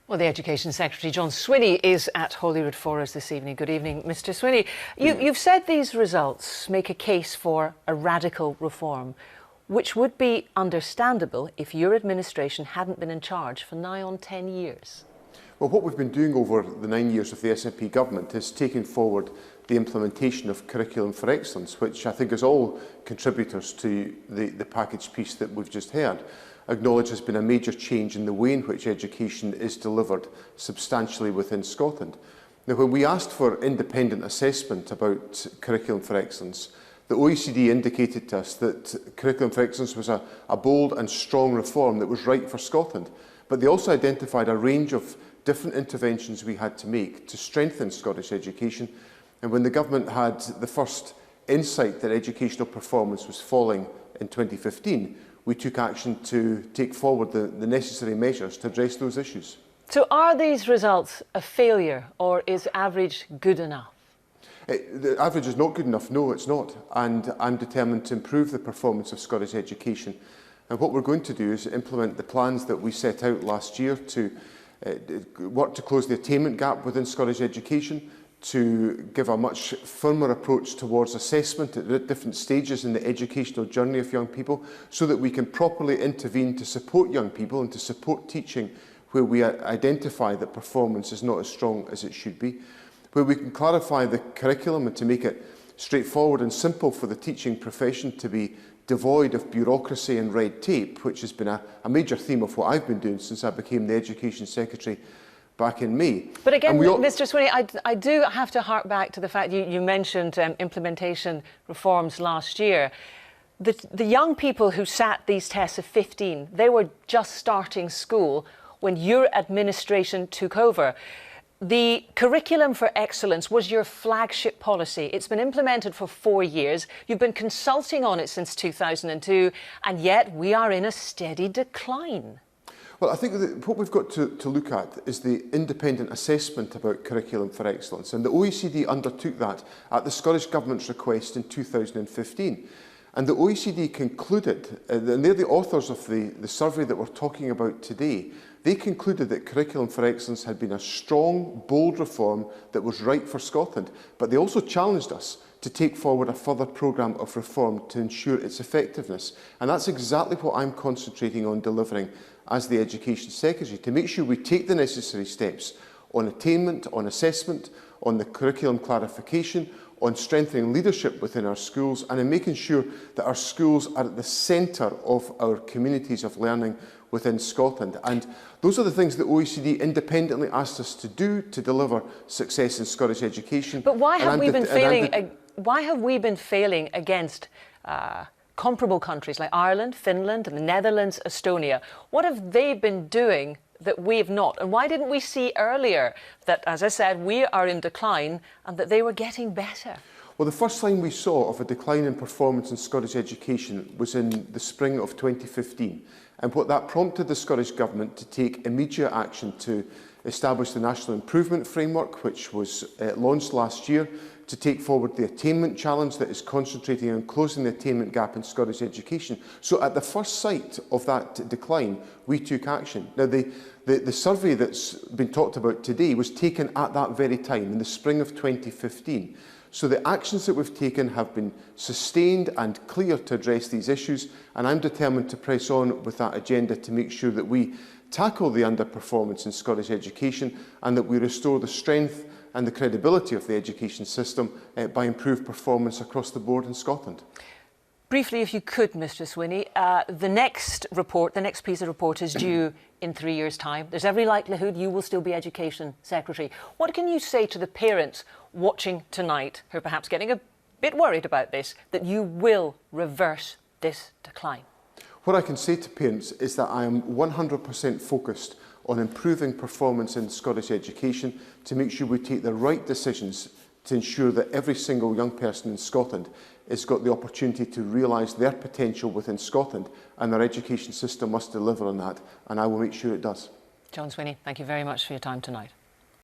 Well, the Education Secretary, John Sweeney, is at Holyrood for us this evening. Good evening, Mr Sweeney. You've said these results make a case for a radical reform, which would be understandable if your administration hadn't been in charge for nigh on 10 years. Well, what we've been doing over the 9 years of the SNP government is taking forward the implementation of Curriculum for Excellence, which I think is all contributors to the package piece that we've just heard, acknowledge has been a major change in the way in which education is delivered substantially within Scotland. Now, when we asked for independent assessment about Curriculum for Excellence, the OECD indicated to us that Curriculum for Excellence was a bold and strong reform that was right for Scotland, but they also identified a range of different interventions we had to make to strengthen Scottish education. And when the government had the first insight that educational performance was falling in 2015, we took action to take forward the necessary measures to address those issues. So are these results a failure, or is average good enough? The average is not good enough, no, it's not. And I'm determined to improve the performance of Scottish education. And what we're going to do is implement the plans that we set out last year to work to close the attainment gap within Scottish education, to give a much firmer approach towards assessment at different stages in the educational journey of young people, so that we can properly intervene to support young people and to support teaching where we identify that performance is not as strong as it should be, where we can clarify the curriculum and to make it straightforward and simple for the teaching profession to be devoid of bureaucracy and red tape, which has been a major theme of what I've been doing since I became the Education Secretary back in May. But again, Mr Sweeney, I do have to hark back to the fact you mentioned implementation reforms last year. The young people who sat these tests of 15, they were just starting school when your administration took over. The Curriculum for Excellence was your flagship policy. It's been implemented for 4 years. You've been consulting on it since 2002, and yet we are in a steady decline. Well, I think that what we've got to look at is the independent assessment about Curriculum for Excellence, and the OECD undertook that at the Scottish Government's request in 2015. And the OECD concluded, and they're the authors of the survey that we're talking about today, they concluded that Curriculum for Excellence had been a strong, bold reform that was right for Scotland, but they also challenged us to take forward a further programme of reform to ensure its effectiveness. And that's exactly what I'm concentrating on delivering as the Education Secretary, to make sure we take the necessary steps on attainment, on assessment, on the curriculum clarification, on strengthening leadership within our schools, and in making sure that our schools are at the centre of our communities of learning within Scotland. And those are the things that OECD independently asked us to do to deliver success in Scottish education. But why have we been failing? Why have we been failing against comparable countries like Ireland, Finland, and the Netherlands Estonia? What have they been doing that we have not? And why didn't we see earlier that, as I said, we are in decline and that they were getting better? Well, the first sign we saw of a decline in performance in Scottish education was in the spring of 2015. And what that prompted the Scottish Government to take immediate action to establish the National Improvement Framework, which was launched last year, to take forward the attainment challenge that is concentrating on closing the attainment gap in Scottish education. So at the first sight of that decline, we took action. Now, the survey that's been talked about today was taken at that very time, in the spring of 2015. So the actions that we've taken have been sustained and clear to address these issues, and I'm determined to press on with that agenda to make sure that we tackle the underperformance in Scottish education and that we restore the strength and the credibility of the education system by improved performance across the board in Scotland. Briefly, if you could, Mr Sweeney, the next report, the next PISA report is due in 3 years' time. There's every likelihood you will still be Education Secretary. What can you say to the parents watching tonight who are perhaps getting a bit worried about this, that you will reverse this decline? What I can say to parents is that I am 100% focused on improving performance in Scottish education to make sure we take the right decisions to ensure that every single young person in Scotland has got the opportunity to realise their potential within Scotland, and our education system must deliver on that, and I will make sure it does. John Sweeney, thank you very much for your time tonight.